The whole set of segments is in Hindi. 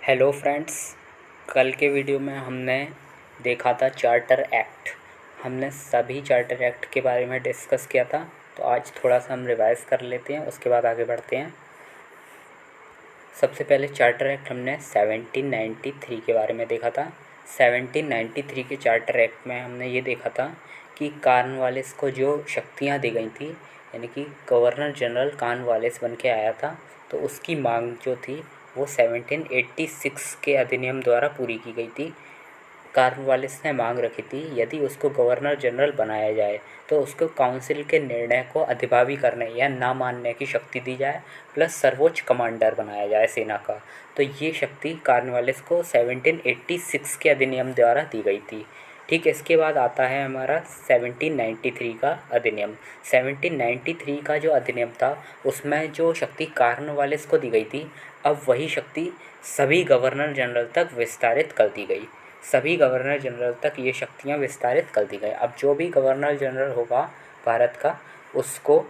Hello friends. कल के वीडियो में हमने देखा था चार्टर एक्ट। हमने सभी चार्टर एक्ट के बारे में डिस्कस किया था। तो आज थोड़ा सा हम रिवाइज कर लेते हैं, उसके बाद आगे बढ़ते हैं। सबसे पहले चार्टर एक्ट हमने 1793 के बारे में देखा था। 1793 के चार्टर एक्ट में हमने ये देखा था कि कॉर्नवालिस को जो शक्तियाँ दी गई थी, यानी कि गवर्नर जनरल कॉर्नवालिस बन के आया था, तो उसकी मांग जो थी वो 1786 के अधिनियम द्वारा पूरी की गई थी। कॉर्नवालिस ने मांग रखी थी यदि उसको गवर्नर जनरल बनाया जाए तो उसको काउंसिल के निर्णय को अधिभावी करने या ना मानने की शक्ति दी जाए, प्लस सर्वोच्च कमांडर बनाया जाए सेना का। तो ये शक्ति कॉर्नवालिस को 1786 के अधिनियम द्वारा दी गई थी। ठीक, इसके बाद आता है हमारा 1793 का अधिनियम। 1793 का जो अधिनियम था उसमें जो शक्ति कॉर्नवालिस को दी गई थी, अब वही शक्ति सभी गवर्नर जनरल तक विस्तारित कर दी गई। सभी गवर्नर जनरल तक ये शक्तियाँ विस्तारित कर दी गई। अब जो भी गवर्नर जनरल होगा भारत का, उसको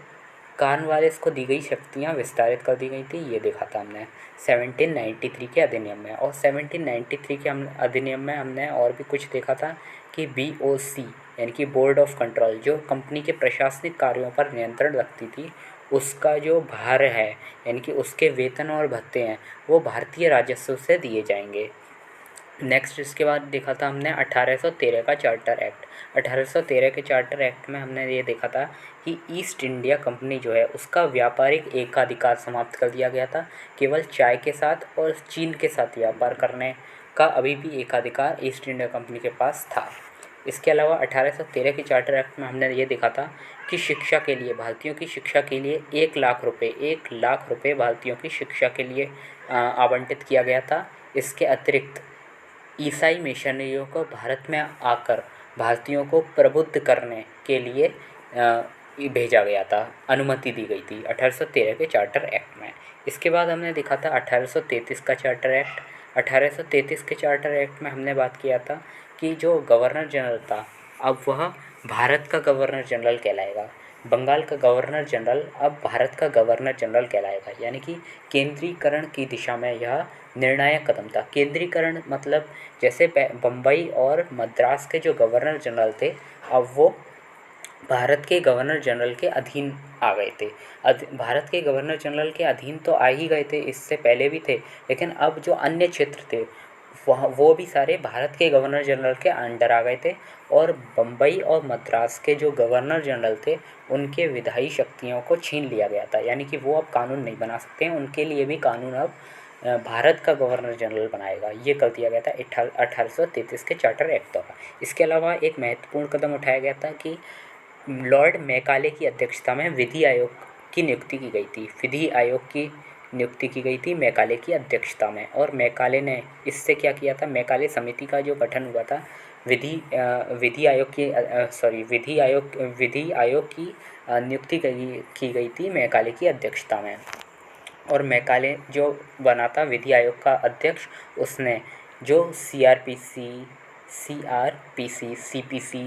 कॉर्नवालिस को दी गई शक्तियाँ विस्तारित कर दी गई थी। ये देखा था हमने 1793 के अधिनियम में। और 1793 के अधिनियम में हमने और भी कुछ देखा था कि BOC यानी कि बोर्ड ऑफ कंट्रोल, जो कंपनी के प्रशासनिक कार्यों पर नियंत्रण रखती थी, उसका जो भार है यानी कि उसके वेतन और भत्ते हैं वो भारतीय राजस्व से दिए जाएंगे। नेक्स्ट इसके बाद देखा था हमने 1813 का चार्टर एक्ट। 1813 के चार्टर एक्ट में हमने ये देखा था कि ईस्ट इंडिया कंपनी जो है उसका व्यापारिक एकाधिकार समाप्त कर दिया गया था। केवल चाय के साथ और चीन के साथ व्यापार करने का अभी भी एकाधिकार ईस्ट इंडिया कंपनी के पास था। इसके अलावा 1813 के चार्टर एक्ट में हमने ये देखा था कि शिक्षा के लिए, भारतीयों की शिक्षा के लिए 1 लाख रुपए भारतीयों की शिक्षा के लिए आवंटित किया गया था। इसके अतिरिक्त ईसाई मिशनरियों को भारत में आकर भारतीयों को प्रबुद्ध करने के लिए भेजा गया था, अनुमति दी गई थी 1813 के चार्टर एक्ट में। इसके बाद हमने देखा था 1833 का चार्टर एक्ट। 1833 के चार्टर एक्ट में हमने बात किया था कि जो गवर्नर जनरल था, अब वह भारत का गवर्नर जनरल कहलाएगा। बंगाल का गवर्नर जनरल अब भारत का गवर्नर जनरल कहलाएगा, यानी कि केंद्रीकरण की दिशा में यह निर्णायक कदम था। केंद्रीकरण मतलब जैसे बम्बई और मद्रास के जो गवर्नर जनरल थे, अब वो भारत के गवर्नर जनरल के अधीन आ गए थे। भारत के गवर्नर जनरल के अधीन तो आ ही गए थे, इससे पहले भी थे, लेकिन अब जो अन्य क्षेत्र थे वह वो भी सारे भारत के गवर्नर जनरल के अंडर आ गए थे। और बम्बई और मद्रास के जो गवर्नर जनरल थे उनके विधायी शक्तियों को छीन लिया गया था, यानी कि वो अब कानून नहीं बना सकते हैं, उनके लिए भी कानून अब भारत का गवर्नर जनरल बनाएगा। ये कर दिया गया था 1833 के चार्टर एक्ट द्वारा। इसके अलावा एक महत्वपूर्ण कदम उठाया गया था कि लॉर्ड मैकाले की अध्यक्षता में विधि आयोग की नियुक्ति की गई थी। विधि आयोग की नियुक्ति की गई थी मैकाले की अध्यक्षता में। और मैकाले ने इससे क्या किया था, मैकाले समिति का जो गठन हुआ था विधि आयोग की नियुक्ति की गई थी मैकाले की अध्यक्षता में। और मैकाले जो बना था विधि आयोग का अध्यक्ष, उसने जो CPC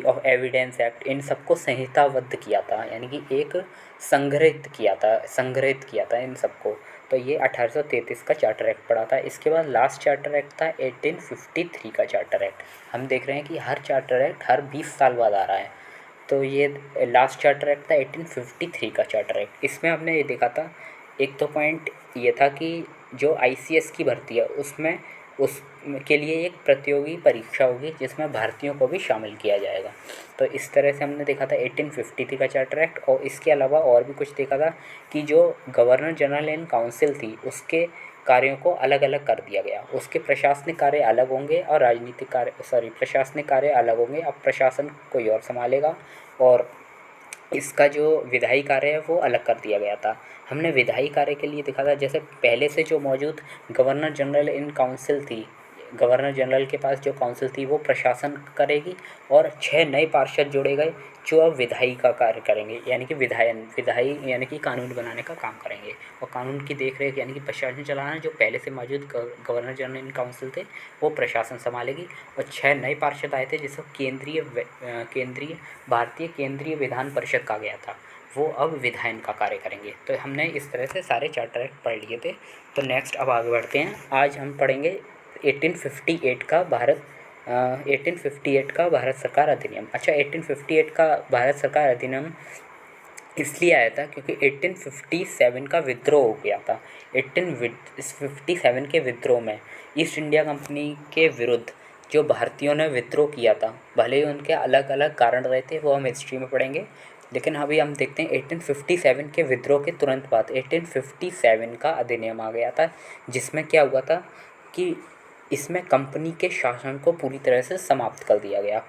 और एविडेंस एक्ट, इन सबको संहिताबद्ध किया था, यानी कि एक संग्रहित किया था इन सबको। तो ये 1833 का चार्टर एक्ट पड़ा था। इसके बाद लास्ट चार्टर एक्ट था 1853 का चार्टर एक्ट। हम देख रहे हैं कि हर चार्टर एक्ट हर 20 साल बाद आ रहा है। तो ये लास्ट चार्टर एक्ट था 1853 का चार्टर एक्ट। इसमें हमने ये देखा था, एक तो पॉइंट ये था कि जो ICS की भर्ती है उसमें उसके लिए एक प्रतियोगी परीक्षा होगी जिसमें भारतीयों को भी शामिल किया जाएगा। तो इस तरह से हमने देखा था 1853 का चार्टर एक्ट। और इसके अलावा और भी कुछ देखा था कि जो गवर्नर जनरल एंड काउंसिल थी उसके कार्यों को अलग अलग कर दिया गया। उसके प्रशासनिक कार्य अलग होंगे और प्रशासनिक कार्य अलग होंगे। अब प्रशासन कोई और संभालेगा और इसका जो विधायी कार्य है वो अलग कर दिया गया था। हमने विधायी कार्य के लिए देखा था, जैसे पहले से जो मौजूद गवर्नर जनरल इन काउंसिल थी, गवर्नर जनरल के पास जो काउंसिल थी वो प्रशासन करेगी, और 6 नए पार्षद जोड़े गए जो अब विधायी का कार्य करेंगे, यानी कि विधायी यानी कि कानून बनाने का काम करेंगे। और कानून की देख रेख यानी कि प्रशासन चलाना, जो पहले से मौजूद गवर्नर जनरल इन काउंसिल थे वो प्रशासन संभालेगी। और 6 नए पार्षद आए थे जिसको भारतीय केंद्रीय विधान परिषद कहा गया था, वो अब विधायन का कार्य करेंगे। तो हमने इस तरह से सारे चार्टर एक्ट पढ़ लिए थे। तो नेक्स्ट अब आगे बढ़ते हैं। आज हम पढ़ेंगे 1858 का भारत 1858 का भारत सरकार अधिनियम। अच्छा, 1858 का भारत सरकार अधिनियम इसलिए आया था क्योंकि 1857 का विद्रोह हो गया था। 1857 के विद्रोह में ईस्ट इंडिया कंपनी के विरुद्ध जो भारतीयों ने विद्रोह किया था, भले ही उनके अलग अलग कारण रहे थे, वो हम हिस्ट्री में पढ़ेंगे, लेकिन अभी हम देखते हैं 1857 के विद्रोह के तुरंत बाद 1857 का अधिनियम आ गया था, जिसमें क्या हुआ था कि इसमें कंपनी के शासन को पूरी तरह से समाप्त कर दिया गया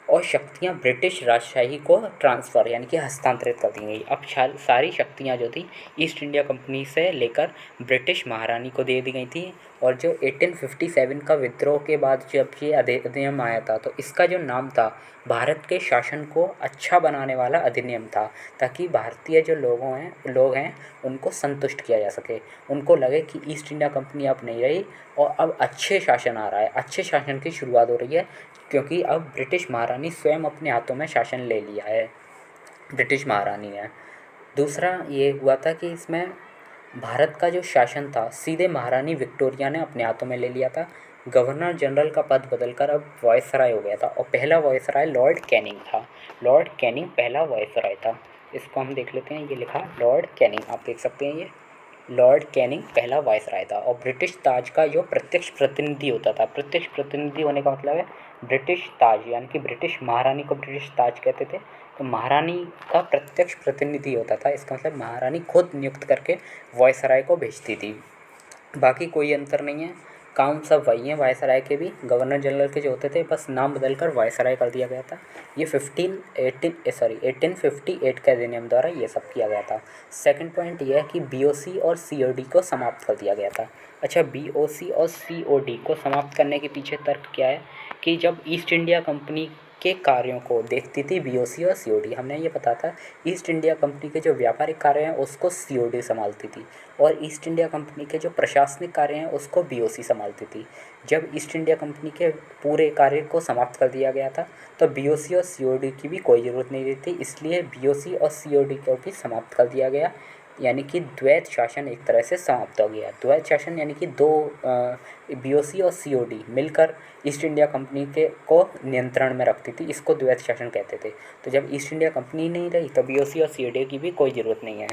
और शक्तियाँ ब्रिटिश राजशाही को ट्रांसफ़र यानी कि हस्तांतरित कर दी गई। अब सारी शक्तियाँ जो थी ईस्ट इंडिया कंपनी से लेकर ब्रिटिश महारानी को दे दी गई थी। और जो 1857 का विद्रोह के बाद जब ये अधिनियम आया था, तो इसका जो नाम था भारत के शासन को अच्छा बनाने वाला अधिनियम था, ताकि भारतीय जो लोग हैं उनको संतुष्ट किया जा सके, उनको लगे कि ईस्ट इंडिया कंपनी अब नहीं रही और अब अच्छे शासन आ रहा है, अच्छे शासन की शुरुआत हो रही है, क्योंकि अब ब्रिटिश महारानी स्वयं अपने हाथों में शासन ले लिया है, ब्रिटिश महारानी ने। दूसरा ये हुआ था कि इसमें भारत का जो शासन था सीधे महारानी विक्टोरिया ने अपने हाथों में ले लिया था। गवर्नर जनरल का पद बदलकर अब वायसराय हो गया था और पहला वायसराय लॉर्ड कैनिंग था। लॉर्ड कैनिंग पहला वायसराय था। इसको हम देख लेते हैं, ये लिखा लॉर्ड कैनिंग, आप देख सकते हैं, ये लॉर्ड कैनिंग पहला वायसराय था। और ब्रिटिश ताज का जो प्रत्यक्ष प्रतिनिधि होता था, प्रत्यक्ष प्रतिनिधि होने का मतलब है ब्रिटिश ताज, यानी कि ब्रिटिश महारानी को ब्रिटिश ताज कहते थे, तो महारानी का प्रत्यक्ष प्रतिनिधि होता था। इसका मतलब महारानी खुद नियुक्त करके वायसराय को भेजती थी। बाकी कोई अंतर नहीं है, काम सब वही हैं वायसराय के भी, गवर्नर जनरल के जो होते थे, बस नाम बदलकर वायसराय कर दिया गया था। ये 1858 के अधिनियम द्वारा ये सब किया गया था। सेकंड पॉइंट ये है कि बीओसी और सीओडी को समाप्त कर दिया गया था। अच्छा, बीओसी और सीओडी को समाप्त करने के पीछे तर्क क्या है कि जब ईस्ट इंडिया कंपनी के कार्यों को देखती थी बीओसी और सीओडी, हमने ये पता था ईस्ट इंडिया कंपनी के जो व्यापारिक कार्य हैं उसको सीओडी संभालती थी और ईस्ट इंडिया कंपनी के जो प्रशासनिक कार्य हैं उसको बीओसी संभालती थी। जब ईस्ट इंडिया कंपनी के पूरे कार्य को समाप्त कर दिया गया था, तो बीओसी और सीओडी की भी कोई ज़रूरत नहीं रही थी, इसलिए बीओसी और सीओडी को भी समाप्त कर दिया गया, यानी कि द्वैत शासन एक तरह से समाप्त हो गया। द्वैत शासन यानी कि दो बीओसी और सीओडी मिलकर ईस्ट इंडिया कंपनी के को नियंत्रण में रखती थी, इसको द्वैत शासन कहते थे। तो जब ईस्ट इंडिया कंपनी नहीं रही तो बीओसी और सीओडी की भी कोई ज़रूरत नहीं है,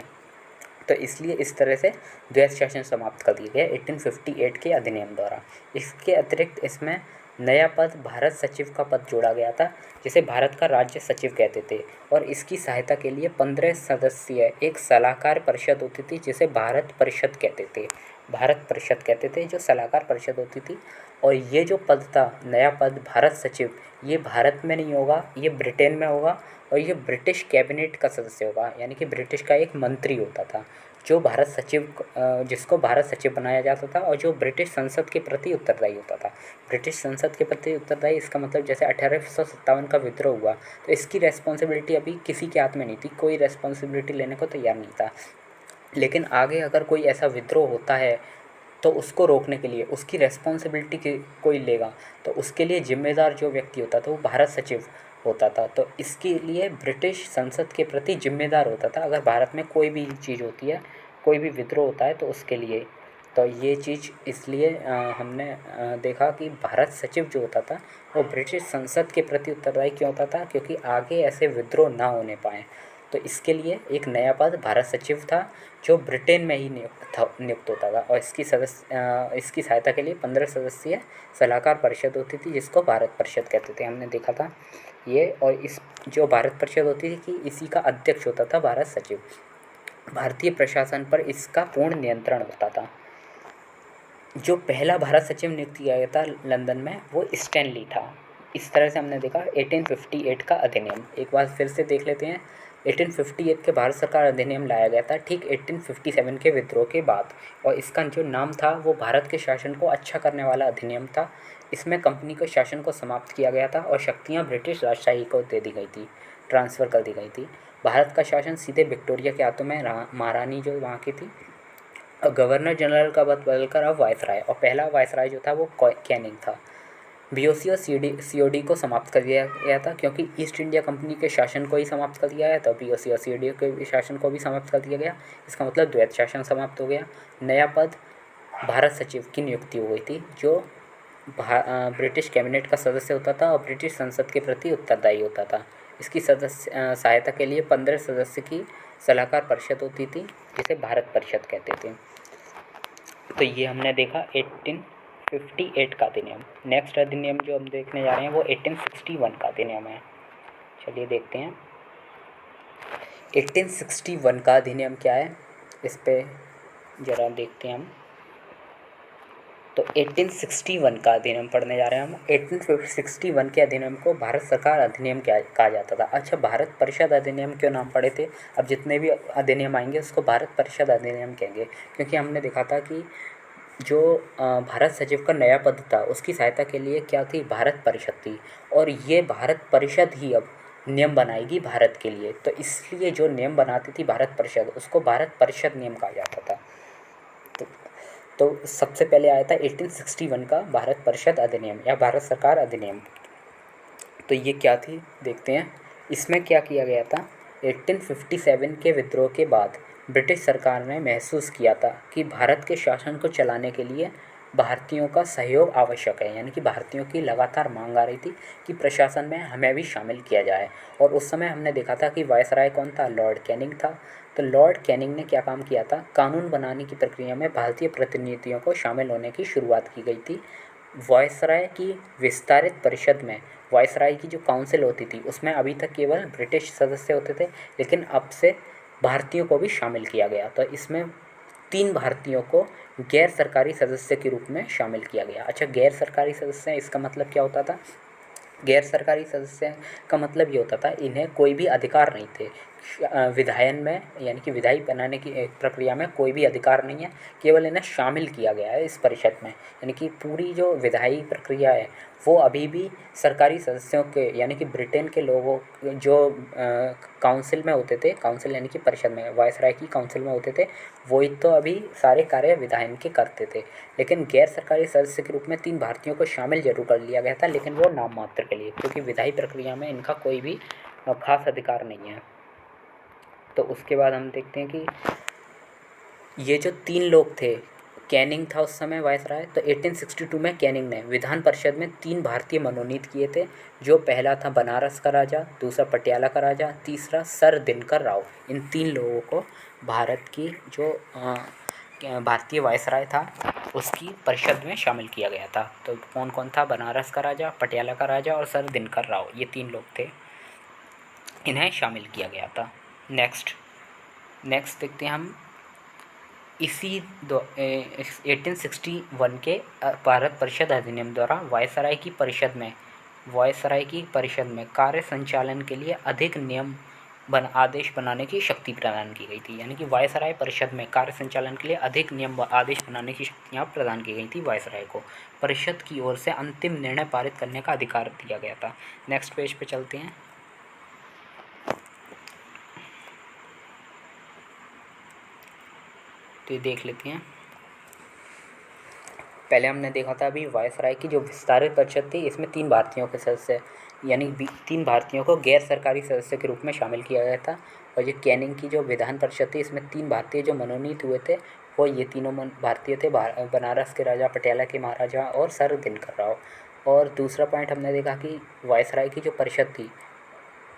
तो इसलिए इस तरह से द्वैत शासन समाप्त कर दिया गया 1858 के अधिनियम द्वारा। इसके अतिरिक्त इसमें नया पद भारत सचिव का पद जोड़ा गया था, जिसे भारत का राज्य सचिव कहते थे, और इसकी सहायता के लिए 15 सदस्यीय एक सलाहकार परिषद होती थी, जिसे भारत परिषद कहते थे। भारत परिषद कहते थे, जो सलाहकार परिषद होती थी। और ये जो पद था, नया पद भारत सचिव, ये भारत में नहीं होगा, ये ब्रिटेन में होगा और ये ब्रिटिश कैबिनेट का सदस्य होगा, यानी कि ब्रिटिश का एक मंत्री होता था जो भारत सचिव, जिसको भारत सचिव बनाया जाता था और जो ब्रिटिश संसद के प्रति उत्तरदायी होता था। ब्रिटिश संसद के प्रति उत्तरदायी, इसका मतलब जैसे 1857 का विद्रोह हुआ तो इसकी रेस्पॉन्सिबिलिटी अभी किसी के हाथ में नहीं थी, कोई रेस्पॉन्सिबिलिटी लेने को तैयार नहीं था। लेकिन आगे अगर कोई ऐसा विद्रोह होता है तो उसको रोकने के लिए उसकी रेस्पॉन्सिबिलिटी कोई लेगा, तो उसके लिए जिम्मेदार जो व्यक्ति होता था वो भारत सचिव होता था। तो इसके लिए ब्रिटिश संसद के प्रति जिम्मेदार होता था अगर भारत में कोई भी चीज़ होती है, कोई भी विद्रोह होता है तो उसके लिए। तो ये चीज़ इसलिए हमने देखा कि भारत सचिव जो होता था वो ब्रिटिश संसद के प्रति उत्तरदायी क्यों होता था, क्योंकि आगे ऐसे विद्रोह ना होने पाएँ। तो इसके लिए एक नया पद भारत सचिव था जो ब्रिटेन में ही नियुक्त होता था, और इसकी सहायता के लिए 15 सदस्यीय सलाहकार परिषद होती थी, जिसको भारत परिषद कहते थे, हमने देखा था ये। और इस जो भारत परिषद होती थी कि इसी का अध्यक्ष होता था भारत सचिव। भारतीय प्रशासन पर इसका पूर्ण नियंत्रण होता था। जो पहला भारत सचिव नियुक्त किया गया था लंदन में, वो स्टैनली था। इस तरह से हमने देखा 1858 का अधिनियम। एक बार फिर से देख लेते हैं, 1858 के भारत सरकार अधिनियम लाया गया था ठीक 1857 के विद्रोह के बाद, और इसका जो नाम था वो भारत के शासन को अच्छा करने वाला अधिनियम था। इसमें कंपनी के शासन को समाप्त किया गया था और शक्तियाँ ब्रिटिश राजशाही को दे दी गई थी, ट्रांसफ़र कर दी गई थी। भारत का शासन सीधे विक्टोरिया के हाथों में महारानी जो वहाँ की थी, और गवर्नर जनरल का पद बदलकर अब वायसराय, और पहला वायसराय जो था वो कैनिंग था। बीओसी और सीओडी को समाप्त कर दिया गया था, क्योंकि ईस्ट इंडिया कंपनी के शासन को ही समाप्त कर दिया गया, तो बीओसी और सीओडी के शासन को भी समाप्त कर दिया गया। इसका मतलब द्वैत शासन समाप्त हो गया। नया पद भारत सचिव की नियुक्ति हो गई थी, जो ब्रिटिश कैबिनेट का सदस्य होता था और ब्रिटिश संसद के प्रति उत्तरदायी होता था। इसकी सहायता के लिए 15 सदस्य की सलाहकार परिषद होती थी, जिसे भारत परिषद कहते थे। तो ये हमने देखा 1858 का अधिनियम। नेक्स्ट अधिनियम जो हम देखने जा रहे हैं वो 1861 का अधिनियम है। चलिए देखते हैं 1861 का अधिनियम क्या है, इस पे ज़रा देखते हैं हम। तो 1861 का अधिनियम पढ़ने जा रहे हैं हम। 1861 के अधिनियम को भारत सरकार अधिनियम क्या कहा जाता था। अच्छा, भारत परिषद अधिनियम क्यों नाम पड़े थे? अब जितने भी अधिनियम आएंगे उसको भारत परिषद अधिनियम कहेंगे, क्योंकि हमने देखा था कि जो भारत सचिव का नया पद था उसकी सहायता के लिए क्या थी, भारत परिषद थी। और ये भारत परिषद ही अब नियम बनाएगी भारत के लिए, तो इसलिए जो नियम बनाती थी भारत परिषद उसको भारत परिषद नियम कहा जाता था। तो सबसे पहले आया था 1861 का भारत परिषद अधिनियम या भारत सरकार अधिनियम। तो ये क्या थी देखते हैं। इसमें क्या किया गया था, 1857 के विद्रोह के बाद ब्रिटिश सरकार ने महसूस किया था कि भारत के शासन को चलाने के लिए भारतीयों का सहयोग आवश्यक है, यानी कि भारतीयों की लगातार मांग आ रही थी कि प्रशासन में हमें भी शामिल किया जाए। और उस समय हमने देखा था कि वायसराय कौन था, लॉर्ड कैनिंग था। तो लॉर्ड कैनिंग ने क्या काम किया था, कानून बनाने की प्रक्रिया में भारतीय प्रतिनिधियों को शामिल होने की शुरुआत की गई थी। वायसराय की विस्तारित परिषद में वायसराय की जो काउंसिल होती थी उसमें अभी तक केवल ब्रिटिश सदस्य होते थे, लेकिन अब से भारतीयों को भी शामिल किया गया। तो इसमें 3 भारतीयों को गैर सरकारी सदस्य के रूप में शामिल किया गया। अच्छा, गैर सरकारी सदस्य इसका मतलब क्या होता था? गैर सरकारी सदस्य का मतलब ये होता था इन्हें कोई भी अधिकार नहीं थे विधायन में, यानी कि विधायी बनाने की प्रक्रिया में कोई भी अधिकार नहीं है, केवल इन्हें शामिल किया गया है इस परिषद में। यानी कि पूरी जो विधायी प्रक्रिया है वो अभी भी सरकारी सदस्यों के, यानी कि ब्रिटेन के लोगों जो काउंसिल में होते थे, काउंसिल यानी कि परिषद में, वायसराय की काउंसिल में होते थे, वही तो अभी सारे कार्य विधायन के करते थे। लेकिन गैर सरकारी सदस्य के रूप में 3 भारतीयों को शामिल जरूर कर लिया गया था, लेकिन वो नाम मात्र के लिए, क्योंकि विधायी प्रक्रिया में इनका कोई भी खास अधिकार नहीं है। तो उसके बाद हम देखते हैं कि ये जो 3 लोग थे, कैनिंग था उस समय वायसराय। तो 1862 में कैनिंग ने विधान परिषद में 3 भारतीय मनोनीत किए थे, जो पहला था बनारस का राजा, दूसरा पटियाला का राजा, तीसरा सर दिनकर राव। इन 3 लोगों को भारत की जो भारतीय वायसराय था उसकी परिषद में शामिल किया गया था। तो कौन कौन था, बनारस का राजा, पटियाला का राजा और सर दिनकर राव, ये 3 लोग थे, इन्हें शामिल किया गया था। नेक्स्ट देखते हैं हम इसी 1861 के भारत परिषद अधिनियम द्वारा वायसराय की परिषद में कार्य संचालन के लिए अधिक नियम आदेश बनाने की शक्ति प्रदान की गई थी। यानी कि वायसराय परिषद में कार्य संचालन के लिए अधिक नियम आदेश बनाने की शक्तियाँ प्रदान की गई थी वायसराय को। परिषद की ओर से अंतिम निर्णय पारित करने का अधिकार दिया गया था। नेक्स्ट पेज पे चलते हैं। तो ये देख लेते हैं। पहले हमने देखा था अभी वायसराय की जो विस्तारित परिषद थी, इसमें 3 भारतीयों के सदस्य, यानी 3 भारतीयों को गैर सरकारी सदस्य के रूप में शामिल किया गया था। और ये कैनिंग की जो विधान परिषद थी, इसमें 3 भारतीय जो मनोनीत हुए थे वो ये तीनों भारतीय थे, बनारस के राजा, पटियाला के महाराजा और सर दिनकर राव। और दूसरा पॉइंट हमने देखा कि वायसराय की जो परिषद थी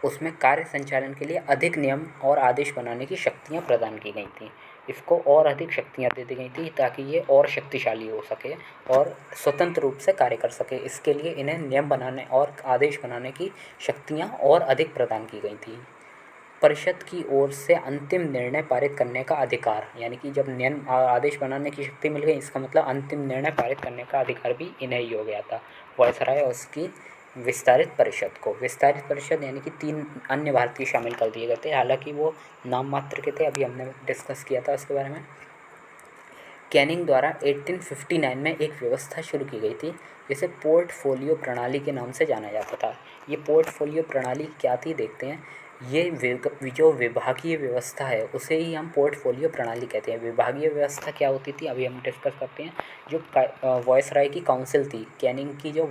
उसमें कार्य संचालन के लिए अधिक नियम और आदेश बनाने की शक्तियाँ प्रदान की गई थी। इसको और अधिक शक्तियाँ दे दी गई थी ताकि ये और शक्तिशाली हो सके और स्वतंत्र रूप से कार्य कर सके। इसके लिए इन्हें नियम बनाने और आदेश बनाने की शक्तियाँ और अधिक प्रदान की गई थी। परिषद की ओर से अंतिम निर्णय पारित करने का अधिकार, यानी कि जब नियम आदेश बनाने की शक्ति मिल गई, इसका मतलब अंतिम निर्णय पारित करने का अधिकार भी इन्हें ही हो गया था, वायसराय और उसकी विस्तारित परिषद को। विस्तारित परिषद यानी कि 3 अन्य भारतीय शामिल कर दिए गए थे, हालांकि वो नाम मात्र के थे, अभी हमने डिस्कस किया था उसके बारे में। कैनिंग द्वारा 1859 में एक व्यवस्था शुरू की गई थी जिसे पोर्टफोलियो प्रणाली के नाम से जाना जाता था। ये पोर्टफोलियो प्रणाली क्या थी देखते हैं। ये जो विभागीय व्यवस्था है उसे ही हम पोर्टफोलियो प्रणाली कहते हैं। विभागीय व्यवस्था क्या होती थी अभी हम डिस्कस करते हैं। जो वायसराय की काउंसिल थी, कैनिंग की जो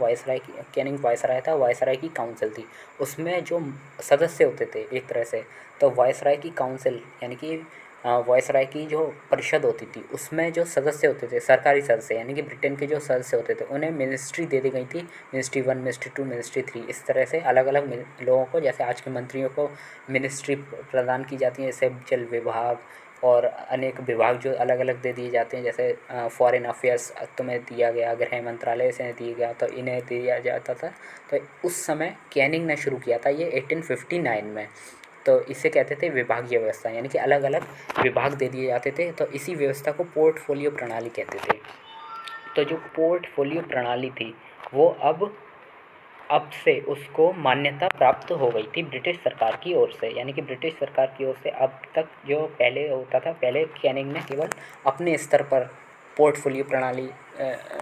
कैनिंग वायसराय था, वायसराय की काउंसिल थी, उसमें जो सदस्य होते थे एक तरह से, तो वायसराय की काउंसिल यानी कि वायसराय की जो परिषद होती थी उसमें जो सदस्य होते थे, सरकारी सदस्य यानी कि ब्रिटेन के जो सदस्य होते थे, उन्हें मिनिस्ट्री दे दी गई थी। मिनिस्ट्री 1, मिनिस्ट्री 2, मिनिस्ट्री 3, इस तरह से अलग अलग लोगों को, जैसे आज के मंत्रियों को मिनिस्ट्री प्रदान की जाती है, जैसे जल विभाग और अनेक विभाग जो अलग अलग दे दिए जाते हैं, जैसे फॉरेन अफेयर्स तुम्हें दिया गया, गृह मंत्रालय से दिया गया, तो इन्हें दिया जाता था। तो उस समय कैनिंग ने शुरू किया था ये 1859 में। तो इसे कहते थे विभागीय व्यवस्था, यानी कि अलग अलग विभाग दे दिए जाते थे। तो इसी व्यवस्था को पोर्टफोलियो प्रणाली कहते थे। तो जो पोर्टफोलियो प्रणाली थी वो अब से उसको मान्यता प्राप्त हो गई थी ब्रिटिश सरकार की ओर से, यानी कि ब्रिटिश सरकार की ओर से। अब तक जो पहले होता था, पहले कैनिंग ने केवल अपने स्तर पर पोर्टफोलियो प्रणाली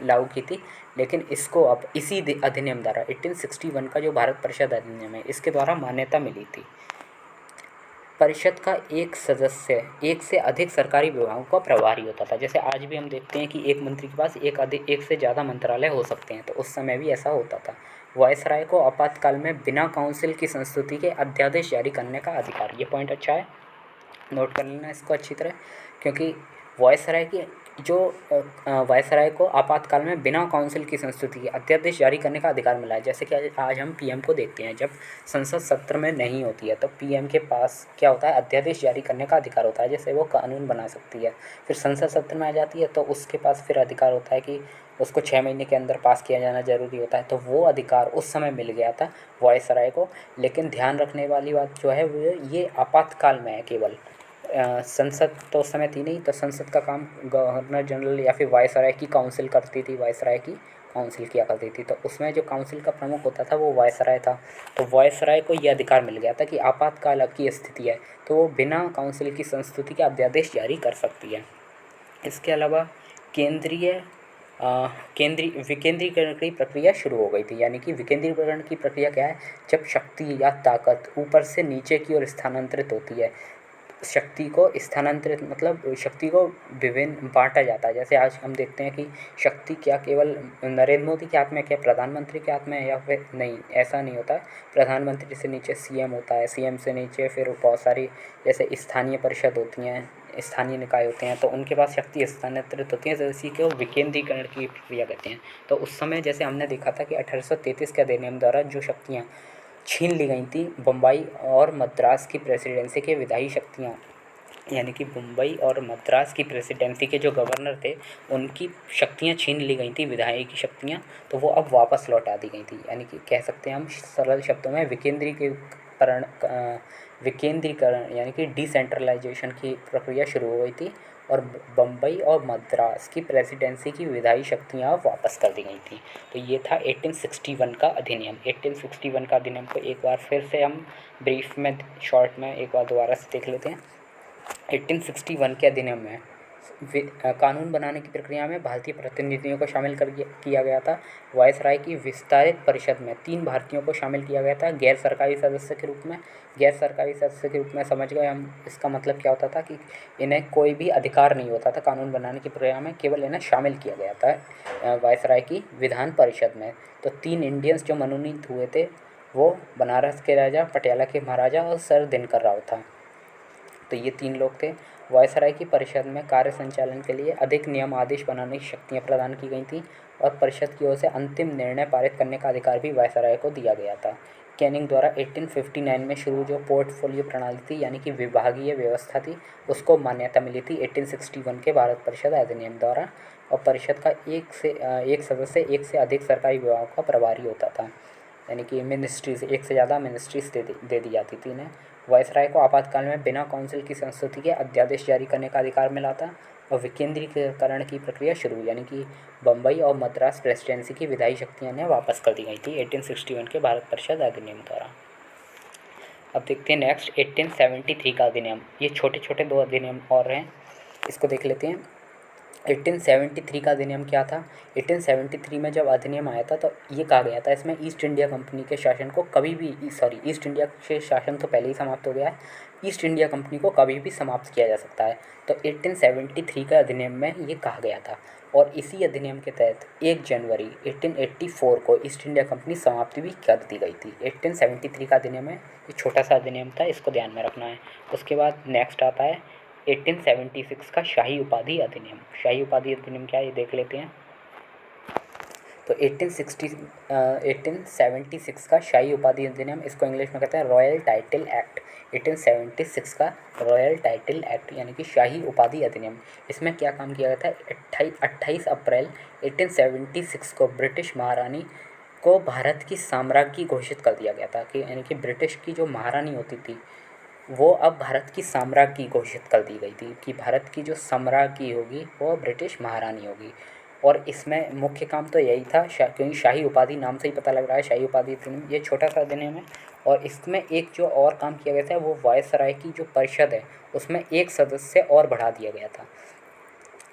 लागू की थी, लेकिन इसको अब इसी अधिनियम द्वारा 1861 का जो भारत परिषद अधिनियम है इसके द्वारा मान्यता मिली थी। परिषद का एक सदस्य एक से अधिक सरकारी विभागों का प्रभारी होता था। जैसे आज भी हम देखते हैं कि एक मंत्री के पास एक से ज़्यादा मंत्रालय हो सकते हैं, तो उस समय भी ऐसा होता था। वायसराय को आपातकाल में बिना काउंसिल की संस्तुति के अध्यादेश जारी करने का अधिकार, ये पॉइंट अच्छा है, नोट कर लेना इसको अच्छी तरह, क्योंकि वायसराय की जो वायसराय को आपातकाल में बिना काउंसिल की संस्तुति के अध्यादेश जारी करने का अधिकार मिला है। जैसे कि आज हम पीएम को देखते हैं, जब संसद सत्र में नहीं होती है तो पीएम के पास क्या होता है, अध्यादेश जारी करने का अधिकार होता है, जैसे वो कानून बना सकती है। फिर संसद सत्र में आ जाती है तो उसके पास फिर अधिकार होता है कि उसको 6 महीने के अंदर पास किया जाना जरूरी होता है। तो वो अधिकार उस समय मिल गया था वायसराय को। लेकिन ध्यान रखने वाली बात जो है वो ये आपातकाल में है केवल। संसद तो उस समय थी नहीं, तो संसद का काम गवर्नर जनरल या फिर वायसराय की काउंसिल करती थी, वायसराय की काउंसिल किया करती थी। तो उसमें जो काउंसिल का प्रमुख होता था वो वायसराय था। तो वायसराय को ये अधिकार मिल गया था कि आपातकाल की स्थिति है तो वो बिना काउंसिल की संस्तुति के अध्यादेश जारी कर सकती है। इसके अलावा केंद्रीय विकेंद्रीकरण की प्रक्रिया शुरू हो गई थी। यानी कि विकेंद्रीकरण की प्रक्रिया क्या है, जब शक्ति या ताकत ऊपर से नीचे की ओर स्थानांतरित होती है। शक्ति को स्थानांतरित मतलब शक्ति को विभिन्न बांटा जाता है। जैसे आज हम देखते हैं कि शक्ति क्या केवल नरेंद्र मोदी के हाथ में, क्या प्रधानमंत्री के हाथ में है, या फिर नहीं, ऐसा नहीं होता है। प्रधानमंत्री से नीचे सीएम होता है, सीएम से नीचे फिर बहुत सारी जैसे स्थानीय परिषद होती हैं, स्थानीय निकाय होते हैं, तो उनके पास शक्ति स्थानांतरित होती है, तो इसी को विकेंद्रीकरण की प्रक्रिया कहते हैं। तो उस समय जैसे हमने देखा था कि 1833 के अधिनियम द्वारा जो शक्तियाँ छीन ली गई थी बम्बई और मद्रास की प्रेसिडेंसी के विधायी शक्तियाँ, यानी कि मुंबई और मद्रास की प्रेसिडेंसी के जो गवर्नर थे उनकी शक्तियाँ छीन ली गई थी, विधायी की शक्तियाँ, तो वो अब वापस लौटा दी गई थी। यानी कि कह सकते हैं हम सरल शब्दों में विकेंद्रीकरण यानी कि डिसेंट्रलाइजेशन की प्रक्रिया शुरू हो गई थी, और बम्बई और मद्रास की प्रेसिडेंसी की विधायी शक्तियाँ वापस कर दी गई थी। तो ये था 1861 का अधिनियम। 1861 का अधिनियम को एक बार फिर से हम ब्रीफ में, शॉर्ट में एक बार दोबारा से देख लेते हैं। 1861 के अधिनियम में कानून बनाने की प्रक्रिया में भारतीय प्रतिनिधियों को शामिल कर किया गया था। वायसराय की विस्तारित परिषद में 3 भारतीयों को शामिल किया गया था गैर सरकारी सदस्य के रूप में। गैर सरकारी सदस्य के रूप में समझ गए हम, इसका मतलब क्या होता था कि इन्हें कोई भी अधिकार नहीं होता था कानून बनाने की प्रक्रिया में, केवल इन्हें शामिल किया गया था वायसराय की विधान परिषद में। तो 3 इंडियंस जो मनोनीत हुए थे वो बनारस के राजा, पटियाला के महाराजा और सर दिनकर राव था। तो ये 3 लोग थे। वायसराय की परिषद में कार्य संचालन के लिए अधिक नियम आदेश बनाने की शक्तियाँ प्रदान की गई थी, और परिषद की ओर से अंतिम निर्णय पारित करने का अधिकार भी वायसराय को दिया गया था। कैनिंग द्वारा 1859 में शुरू जो पोर्टफोलियो प्रणाली थी, यानी कि विभागीय व्यवस्था थी, उसको मान्यता मिली थी 1861 के भारत परिषद अधिनियम द्वारा। और परिषद का एक सदस्य एक से अधिक सरकारी विभागों का प्रभारी होता था, यानी कि मिनिस्ट्रीज, एक से ज़्यादा मिनिस्ट्रीज दे दी जाती थी इन्हें। वायसराय को आपातकाल में बिना काउंसिल की संस्तुति के अध्यादेश जारी करने का अधिकार मिला था, और विकेंद्रीकरण की प्रक्रिया शुरू, यानी कि बम्बई और मद्रास प्रेसिडेंसी की विधायी शक्तियाँ ने वापस कर दी गई थी 1861 के भारत परिषद अधिनियम द्वारा। अब देखते हैं नेक्स्ट 1873 का अधिनियम। ये छोटे छोटे 2 अधिनियम और हैं, इसको देख लेते हैं। 1873 का अधिनियम क्या था। 1873 में जब अधिनियम आया था तो ये कहा गया था इसमें ईस्ट इंडिया कंपनी के शासन को कभी भी, ईस्ट इंडिया के शासन तो पहले ही समाप्त हो गया है, ईस्ट इंडिया कंपनी को कभी भी समाप्त किया जा सकता है। तो 1873 का अधिनियम में ये कहा गया था, और इसी अधिनियम के तहत 1 जनवरी 1884 को ईस्ट इंडिया कंपनी समाप्ति भी कर दी गई थी। 1873 का अधिनियम है, ये छोटा सा अधिनियम था, इसको ध्यान में रखना है। उसके बाद नेक्स्ट आता है 1876 का शाही उपाधि अधिनियम। शाही उपाधि अधिनियम क्या है ये देख लेते हैं। तो 1876 का शाही उपाधि अधिनियम, इसको इंग्लिश में कहते हैं रॉयल टाइटल एक्ट। 1876 का रॉयल टाइटल एक्ट यानी कि शाही उपाधि अधिनियम। इसमें क्या काम किया गया था? 28 अप्रैल 1876 को ब्रिटिश महारानी को भारत की साम्राज्ञी घोषित कर दिया गया था कि यानी कि ब्रिटिश की जो महारानी होती थी वो अब भारत की साम्राज्ञी घोषित कर दी गई थी कि भारत की जो साम्राज्ञी होगी वो ब्रिटिश महारानी होगी। और इसमें मुख्य काम तो यही था क्योंकि शाही उपाधि नाम से ही पता लग रहा है, शाही उपाधि अधिनियम ये छोटा सा अधिनियम है। और इसमें एक जो और काम किया गया था वो वायसराय की जो परिषद है उसमें एक सदस्य और बढ़ा दिया गया था।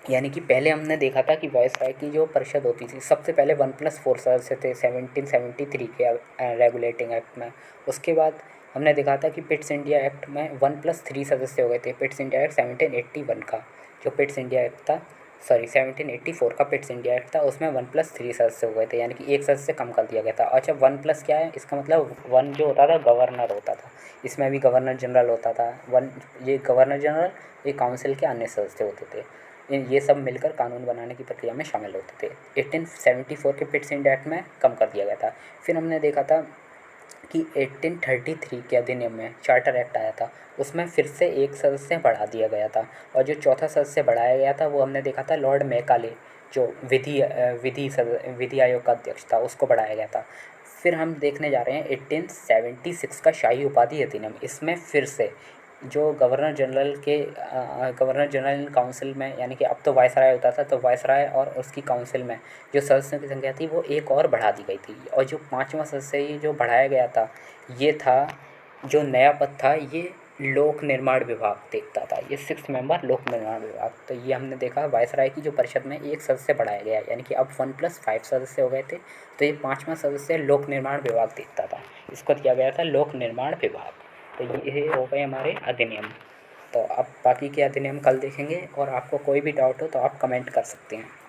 यानी कि पहले हमने देखा था कि वायसराय की जो परिषद होती थी सबसे पहले 1+4 सदस्य थे 1773 के रेगुलेटिंग एक्ट में। उसके बाद हमने देखा था कि पिट्स इंडिया एक्ट में 1+3 सदस्य हो गए थे। पिट्स इंडिया एक्ट 1781 का जो पिट्स इंडिया एक्ट था, सॉरी 1784 का पिट्स इंडिया एक्ट था, उसमें 1+3 सदस्य हो गए थे यानी कि एक सदस्य कम कर दिया गया था। अच्छा 1+ क्या है? इसका मतलब 1 जो होता था गवर्नर होता था, इसमें भी गवर्नर जनरल होता था। ये गवर्नर जनरल, ये काउंसिल के अन्य सदस्य होते थे। ये सब मिलकर कानून बनाने की प्रक्रिया में शामिल होते थे। 1874 के पिट्स इंडिया एक्ट में कम कर दिया गया था। फिर हमने देखा था कि 1833 के अधिनियम में चार्टर एक्ट आया था, उसमें फिर से एक सदस्य बढ़ा दिया गया था। और जो चौथा सदस्य बढ़ाया गया था वो हमने देखा था लॉर्ड मैकाले, जो विधि आयोग का अध्यक्ष था, उसको बढ़ाया गया था। फिर हम देखने जा रहे हैं 1876 का शाही उपाधि अधिनियम। इसमें फिर से जो गवर्नर जनरल काउंसिल में, यानी कि अब तो वायसराय होता था, तो वायसराय और उसकी काउंसिल में जो सदस्यों की संख्या थी वो एक और बढ़ा दी गई थी। और जो पाँचवा सदस्य ये जो बढ़ाया गया था ये था, जो नया पद था ये लोक निर्माण विभाग देखता था, ये 6 मेंबर लोक निर्माण विभाग। तो ये हमने देखा वायसराय की जो परिषद में एक सदस्य बढ़ाया गया, यानी कि अब 1+5 सदस्य हो गए थे। तो ये पाँचवा सदस्य लोक निर्माण विभाग देखता था, इसको दिया गया था लोक निर्माण विभाग। तो ये हो गए हमारे अधिनियम। तो अब बाकी के अधिनियम कल देखेंगे, और आपको कोई भी डाउट हो तो आप कमेंट कर सकते हैं।